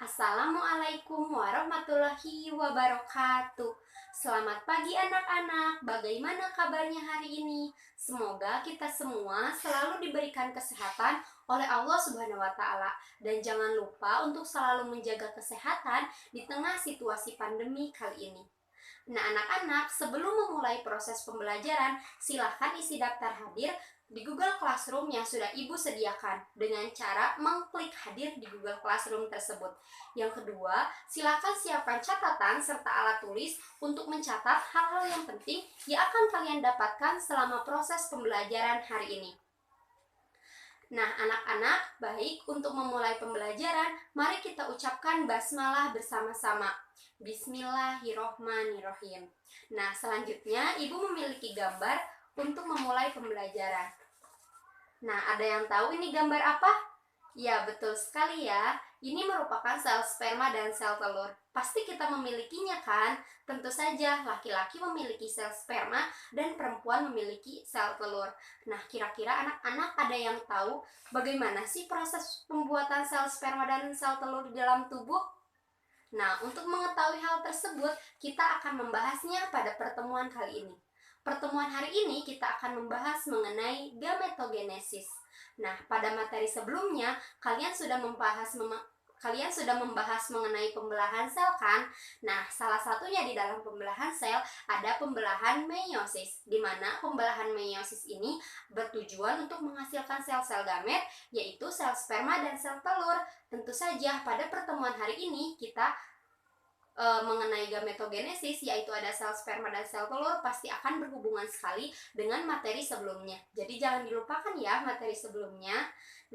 Assalamualaikum warahmatullahi wabarakatuh. Selamat pagi anak-anak, bagaimana kabarnya hari ini? Semoga kita semua selalu diberikan kesehatan oleh Allah Subhanahu wa Ta'ala, dan jangan lupa untuk selalu menjaga kesehatan di tengah situasi pandemi kali ini. Nah, anak-anak, sebelum memulai proses pembelajaran, silahkan isi daftar hadir di Google Classroom yang sudah Ibu sediakan dengan cara mengklik hadir di Google Classroom tersebut. Yang kedua, silakan siapkan catatan serta alat tulis untuk mencatat hal-hal yang penting yang akan kalian dapatkan selama proses pembelajaran hari ini. Nah, anak-anak, baik, untuk memulai pembelajaran, mari kita ucapkan basmalah bersama-sama. Bismillahirrohmanirrohim. Nah, selanjutnya Ibu memiliki gambar untuk memulai pembelajaran. Nah, ada yang tahu ini gambar apa? Ya, betul sekali ya. Ini merupakan sel sperma dan sel telur. Pasti kita memilikinya kan? Tentu saja, laki-laki memiliki sel sperma dan perempuan memiliki sel telur. Nah, kira-kira anak-anak ada yang tahu bagaimana sih proses pembuatan sel sperma dan sel telur di dalam tubuh? Nah, untuk mengetahui hal tersebut, kita akan membahasnya pada pertemuan kali ini. Pertemuan hari ini kita akan membahas mengenai gametogenesis. Nah, pada materi sebelumnya, kalian sudah membahas mengenai pembelahan sel kan? Nah, salah satunya di dalam pembelahan sel ada pembelahan meiosis, di mana pembelahan meiosis ini bertujuan untuk menghasilkan sel-sel gamet, yaitu sel sperma dan sel telur. Tentu saja pada pertemuan hari ini kita mengenai gametogenesis, yaitu ada sel sperma dan sel telur, pasti akan berhubungan sekali dengan materi sebelumnya. Jadi jangan dilupakan ya materi sebelumnya.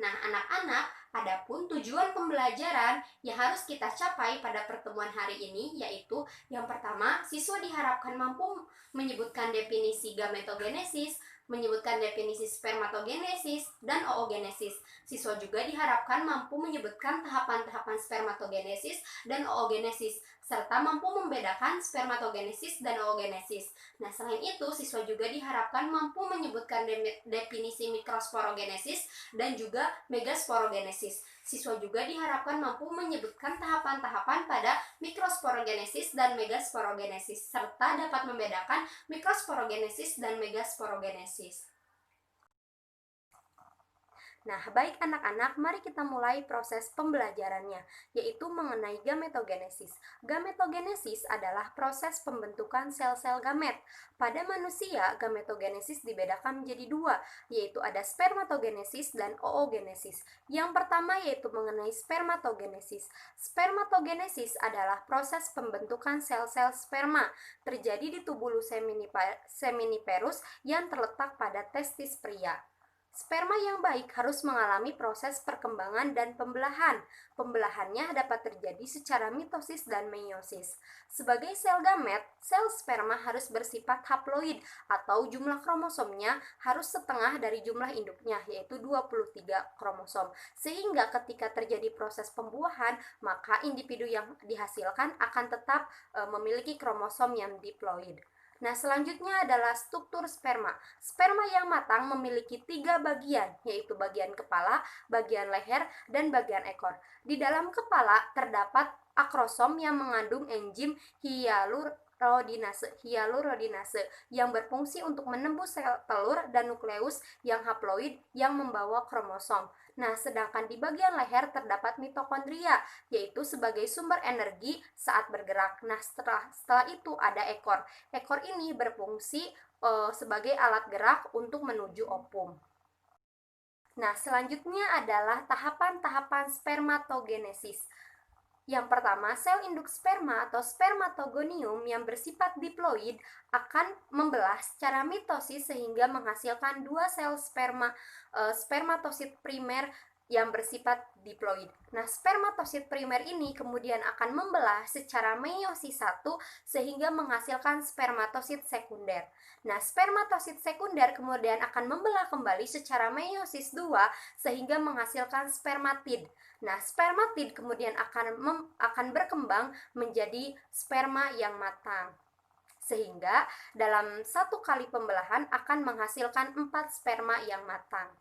Nah, anak-anak, adapun tujuan pembelajaran yang harus kita capai pada pertemuan hari ini, yaitu yang pertama, siswa diharapkan mampu menyebutkan definisi gametogenesis, menyebutkan definisi spermatogenesis, dan oogenesis. Siswa juga diharapkan mampu menyebutkan tahapan-tahapan spermatogenesis dan oogenesis, serta mampu membedakan spermatogenesis dan oogenesis. Nah, selain itu, siswa juga diharapkan mampu menyebutkan definisi mikrosporogenesis dan juga megasporogenesis. Siswa juga diharapkan mampu menyebutkan tahapan-tahapan pada mikrosporogenesis dan megasporogenesis, serta dapat membedakan mikrosporogenesis dan megasporogenesis. Nah, baik anak-anak, mari kita mulai proses pembelajarannya, yaitu mengenai gametogenesis. Gametogenesis adalah proses pembentukan sel-sel gamet. Pada manusia, gametogenesis dibedakan menjadi dua, yaitu ada spermatogenesis dan oogenesis. Yang pertama yaitu mengenai spermatogenesis. Spermatogenesis adalah proses pembentukan sel-sel sperma, terjadi di tubulus seminiferus yang terletak pada testis pria. Sperma yang baik harus mengalami proses perkembangan dan pembelahan. Pembelahannya dapat terjadi secara mitosis dan meiosis. Sebagai sel gamet, sel sperma harus bersifat haploid atau jumlah kromosomnya harus setengah dari jumlah induknya, yaitu 23 kromosom. Sehingga ketika terjadi proses pembuahan, maka individu yang dihasilkan akan tetap memiliki kromosom yang diploid. Nah, selanjutnya adalah struktur sperma. Sperma yang matang memiliki 3 bagian, yaitu bagian kepala, bagian leher, dan bagian ekor. Di dalam kepala terdapat akrosom yang mengandung enzim hyaluronidase yang berfungsi untuk menembus sel telur dan nukleus yang haploid yang membawa kromosom. Nah, sedangkan di bagian leher terdapat mitokondria, yaitu sebagai sumber energi saat bergerak. Nah, setelah itu ada ekor. Ekor ini berfungsi sebagai alat gerak untuk menuju ovum. Nah, selanjutnya adalah tahapan-tahapan spermatogenesis. Yang pertama, sel induk sperma atau spermatogonium yang bersifat diploid akan membelah secara mitosis sehingga menghasilkan dua sel spermatosit primer yang bersifat diploid. Nah, spermatosit primer ini kemudian akan membelah secara meiosis 1 sehingga menghasilkan spermatosit sekunder. Nah, spermatosit sekunder kemudian akan membelah kembali secara meiosis 2 sehingga menghasilkan spermatid. Nah, spermatid kemudian akan berkembang menjadi sperma yang matang. Sehingga dalam satu kali pembelahan akan menghasilkan 4 sperma yang matang.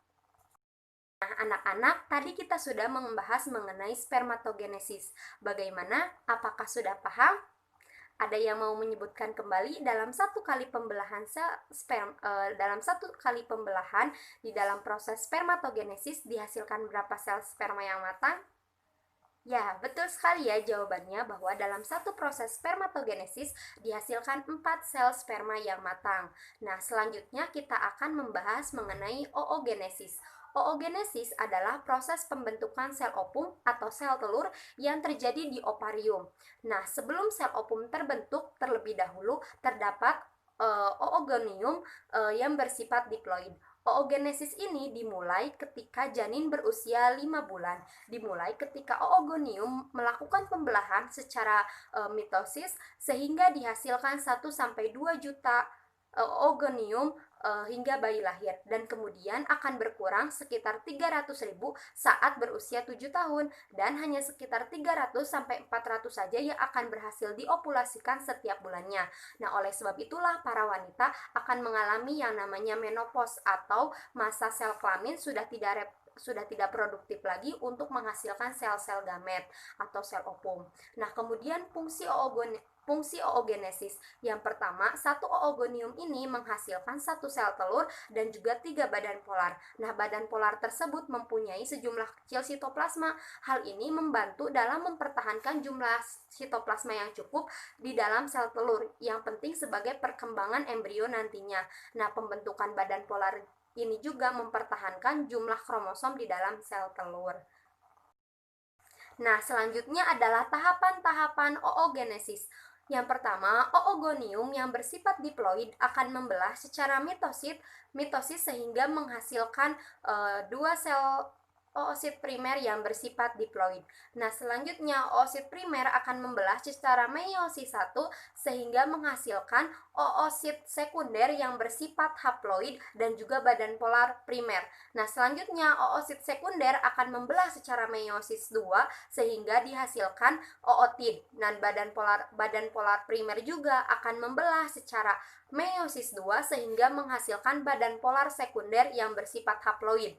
Nah, anak-anak, tadi kita sudah membahas mengenai spermatogenesis. Bagaimana? Apakah sudah paham? Ada yang mau menyebutkan kembali dalam satu kali pembelahan dalam satu kali pembelahan di dalam proses spermatogenesis dihasilkan berapa sel sperma yang matang? Ya, betul sekali ya jawabannya bahwa dalam satu proses spermatogenesis dihasilkan 4 sel sperma yang matang. Nah, selanjutnya kita akan membahas mengenai oogenesis. Oogenesis adalah proses pembentukan sel ovum atau sel telur yang terjadi di ovarium. Nah, sebelum sel ovum terbentuk, terlebih dahulu terdapat oogonium yang bersifat diploid. Oogenesis ini dimulai ketika janin berusia 5 bulan. Dimulai ketika oogonium melakukan pembelahan secara mitosis sehingga dihasilkan 1-2 juta oogonium hingga bayi lahir, dan kemudian akan berkurang sekitar 300.000 saat berusia 7 tahun dan hanya sekitar 300-400 saja yang akan berhasil diopulasikan setiap bulannya. Nah, oleh sebab itulah para wanita akan mengalami yang namanya menopause atau masa sel kelamin sudah tidak produktif lagi untuk menghasilkan sel-sel gamet atau sel ovum. Nah, kemudian fungsi oogenesis. Yang pertama, satu oogonium ini menghasilkan satu sel telur dan juga 3 badan polar. Nah, badan polar tersebut mempunyai sejumlah kecil sitoplasma. Hal ini membantu dalam mempertahankan jumlah sitoplasma yang cukup di dalam sel telur, yang penting sebagai perkembangan embrio nantinya. Nah, pembentukan badan polar ini juga mempertahankan jumlah kromosom di dalam sel telur. Nah, selanjutnya adalah tahapan-tahapan oogenesis. Yang pertama, oogonium yang bersifat diploid akan membelah secara mitosis sehingga menghasilkan 2 sel oosit primer yang bersifat diploid. Nah, selanjutnya oosit primer akan membelah secara meiosis 1 sehingga menghasilkan oosit sekunder yang bersifat haploid dan juga badan polar primer. Nah, selanjutnya oosit sekunder akan membelah secara meiosis 2 sehingga dihasilkan ootid. Dan badan polar primer juga akan membelah secara meiosis 2 sehingga menghasilkan badan polar sekunder yang bersifat haploid.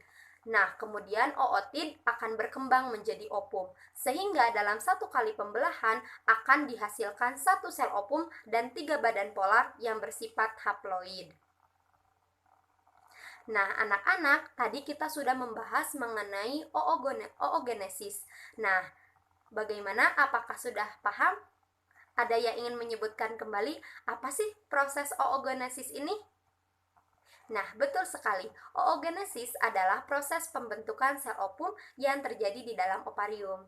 Nah, kemudian ootid akan berkembang menjadi ovum, sehingga dalam satu kali pembelahan akan dihasilkan 1 sel ovum dan 3 badan polar yang bersifat haploid. Nah, anak-anak, tadi kita sudah membahas mengenai oogenesis. Nah, bagaimana? Apakah sudah paham? Ada yang ingin menyebutkan kembali apa sih proses oogenesis ini? Nah, betul sekali. Oogenesis adalah proses pembentukan sel ovum yang terjadi di dalam ovarium.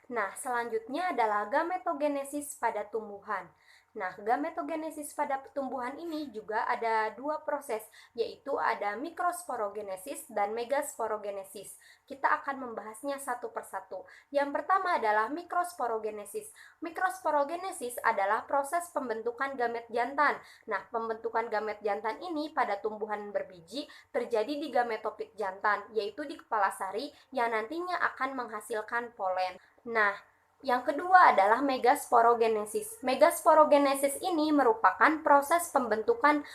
Nah, selanjutnya adalah gametogenesis pada tumbuhan. Nah, gametogenesis pada tumbuhan ini juga ada 2 proses, yaitu ada mikrosporogenesis dan megasporogenesis. Kita akan membahasnya satu persatu. Yang pertama adalah mikrosporogenesis. Mikrosporogenesis adalah proses pembentukan gamet jantan. Nah, pembentukan gamet jantan ini pada tumbuhan berbiji terjadi di gametofit jantan, yaitu di kepala sari yang nantinya akan menghasilkan polen. Nah, yang kedua adalah megasporogenesis. Megasporogenesis ini merupakan proses pembentukan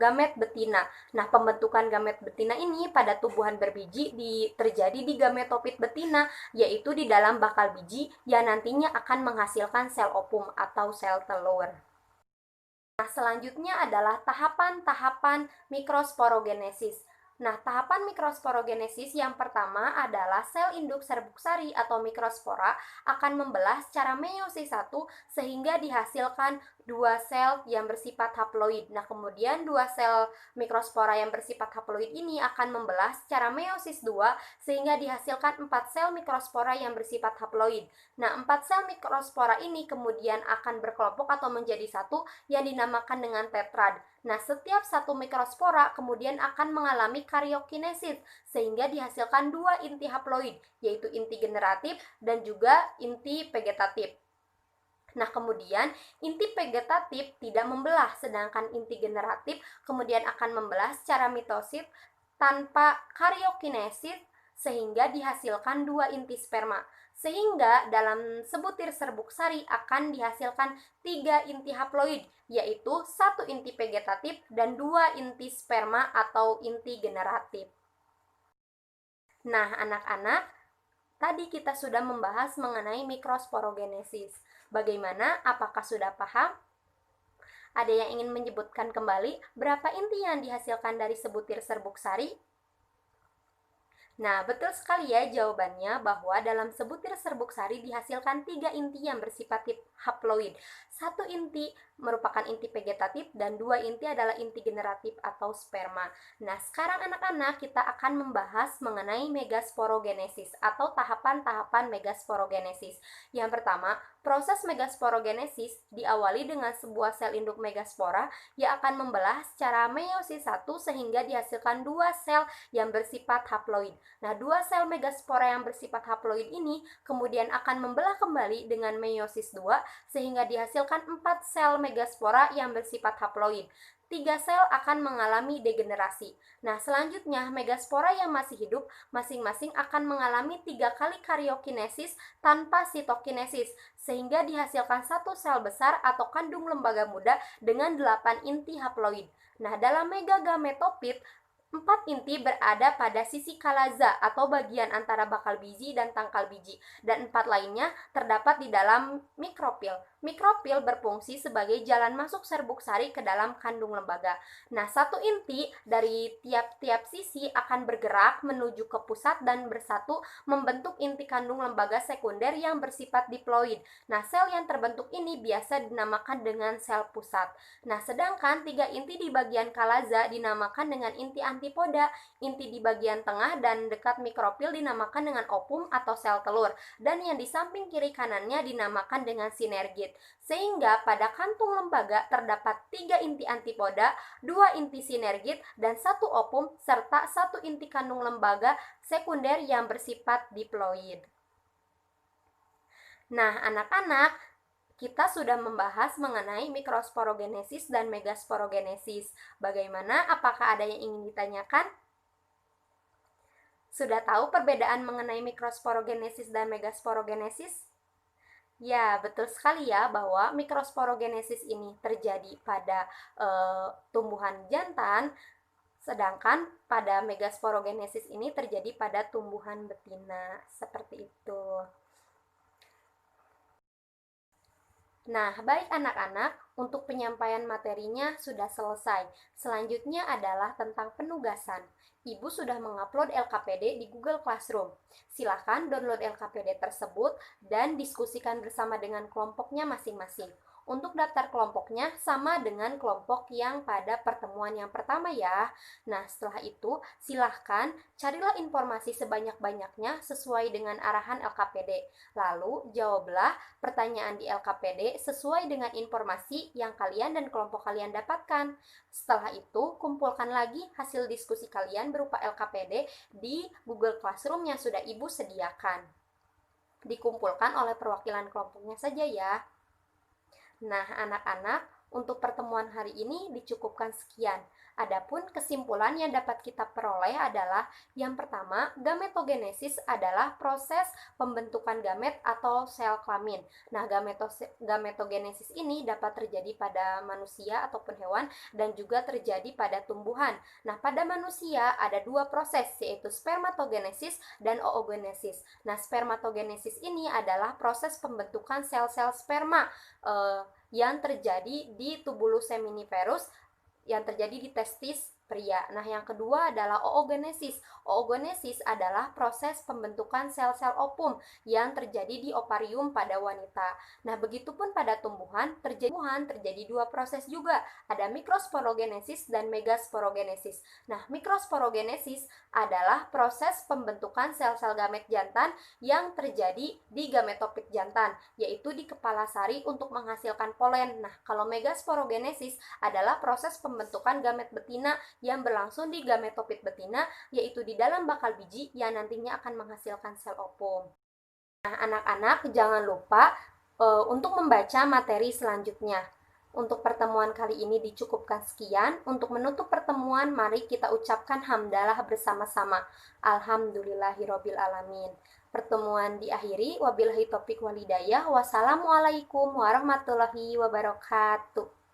gamet betina. Nah, pembentukan gamet betina ini pada tumbuhan berbiji terjadi di gametofit betina, yaitu di dalam bakal biji yang nantinya akan menghasilkan sel ovum atau sel telur. Nah, selanjutnya adalah tahapan-tahapan mikrosporogenesis. Nah, tahapan mikrosporogenesis yang pertama adalah sel induk serbuk sari atau mikrospora akan membelah secara meiosis 1 sehingga dihasilkan 2 sel yang bersifat haploid. Nah, kemudian 2 sel mikrospora yang bersifat haploid ini akan membelah secara meiosis 2 sehingga dihasilkan 4 sel mikrospora yang bersifat haploid. Nah, 4 sel mikrospora ini kemudian akan berkelompok atau menjadi satu yang dinamakan dengan tetrad. Nah, setiap satu mikrospora kemudian akan mengalami karyokinesis sehingga dihasilkan 2 inti haploid, yaitu inti generatif dan juga inti vegetatif. Nah, kemudian inti vegetatif tidak membelah, sedangkan inti generatif kemudian akan membelah secara mitosit tanpa karyokinesis sehingga dihasilkan 2 inti sperma. Sehingga dalam sebutir serbuk sari akan dihasilkan 3 inti haploid, yaitu 1 inti vegetatif dan 2 inti sperma atau inti generatif. Nah, anak-anak, tadi kita sudah membahas mengenai mikrosporogenesis. Bagaimana? Apakah sudah paham? Ada yang ingin menyebutkan kembali berapa inti yang dihasilkan dari sebutir serbuk sari? Nah, betul sekali ya jawabannya bahwa dalam sebutir serbuk sari dihasilkan 3 inti yang bersifat haploid. 1 inti merupakan inti vegetatif dan 2 inti adalah inti generatif atau sperma. Nah, sekarang anak-anak kita akan membahas mengenai megasporogenesis atau tahapan-tahapan megasporogenesis. Yang pertama, proses megasporogenesis diawali dengan sebuah sel induk megaspora yang akan membelah secara meiosis 1 sehingga dihasilkan 2 sel yang bersifat haploid. Nah, 2 sel megaspora yang bersifat haploid ini kemudian akan membelah kembali dengan meiosis 2 sehingga dihasilkan 4 sel megaspora yang bersifat haploid. 3 sel akan mengalami degenerasi. Nah, selanjutnya megaspora yang masih hidup masing-masing akan mengalami 3 kali karyokinesis tanpa sitokinesis sehingga dihasilkan 1 sel besar atau kandung lembaga muda dengan 8 inti haploid. Nah, dalam megagametopit 4 inti berada pada sisi kalaza atau bagian antara bakal biji dan tangkal biji, dan 4 lainnya terdapat di dalam mikropil. Mikropil berfungsi sebagai jalan masuk serbuk sari ke dalam kandung lembaga. Nah, 1 inti dari tiap-tiap sisi akan bergerak menuju ke pusat dan bersatu membentuk inti kandung lembaga sekunder yang bersifat diploid. Nah, sel yang terbentuk ini biasa dinamakan dengan sel pusat. Nah, sedangkan 3 inti di bagian kalaza dinamakan dengan inti antipoda, inti di bagian tengah dan dekat mikropil dinamakan dengan opum atau sel telur, dan yang di samping kiri kanannya dinamakan dengan sinergit. Sehingga pada kantung lembaga terdapat 3 inti antipoda, 2 inti sinergit, dan 1 opum, serta 1 inti kandung lembaga sekunder yang bersifat diploid. Nah, anak-anak, kita sudah membahas mengenai mikrosporogenesis dan megasporogenesis. Bagaimana? Apakah ada yang ingin ditanyakan? Sudah tahu perbedaan mengenai mikrosporogenesis dan megasporogenesis? Ya, betul sekali ya bahwa mikrosporogenesis ini terjadi pada tumbuhan jantan, sedangkan pada megasporogenesis ini terjadi pada tumbuhan betina. Seperti itu. Nah, baik anak-anak, untuk penyampaian materinya sudah selesai. Selanjutnya adalah tentang penugasan. Ibu sudah mengupload LKPD di Google Classroom. Silakan download LKPD tersebut dan diskusikan bersama dengan kelompoknya masing-masing. Untuk daftar kelompoknya sama dengan kelompok yang pada pertemuan yang pertama ya. Nah, setelah itu silahkan carilah informasi sebanyak-banyaknya sesuai dengan arahan LKPD. Lalu jawablah pertanyaan di LKPD sesuai dengan informasi yang kalian dan kelompok kalian dapatkan. Setelah itu, kumpulkan lagi hasil diskusi kalian berupa LKPD di Google Classroom yang sudah Ibu sediakan. Dikumpulkan oleh perwakilan kelompoknya saja ya. Nah, anak-anak, untuk pertemuan hari ini dicukupkan sekian. Adapun kesimpulan yang dapat kita peroleh adalah yang pertama, gametogenesis adalah proses pembentukan gamet atau sel kelamin. Nah, gametogenesis ini dapat terjadi pada manusia ataupun hewan dan juga terjadi pada tumbuhan. Nah, pada manusia ada 2 proses, yaitu spermatogenesis dan oogenesis. Nah, spermatogenesis ini adalah proses pembentukan sel-sel sperma yang terjadi di tubulus seminiferus, yang terjadi di testis pria. Nah, yang kedua adalah oogenesis. Oogenesis adalah proses pembentukan sel-sel opum yang terjadi di ovarium pada wanita. Nah, begitupun pada tumbuhan terjadi 2 proses juga. Ada mikrosporogenesis dan megasporogenesis. Nah, mikrosporogenesis adalah proses pembentukan sel-sel gamet jantan yang terjadi di gametopit jantan, yaitu di kepala sari untuk menghasilkan polen. Nah, kalau megasporogenesis adalah proses pembentukan gamet betina yang berlangsung di gametopit betina, yaitu di dalam bakal biji yang nantinya akan menghasilkan sel opum. Nah, anak-anak jangan lupa untuk membaca materi selanjutnya. Untuk pertemuan kali ini dicukupkan sekian. Untuk menutup pertemuan, mari kita ucapkan hamdalah bersama-sama. Alhamdulillahirabbil alamin. Pertemuan diakhiri. Wabillahi taufiq walhidayah. Wassalamualaikum warahmatullahi wabarakatuh.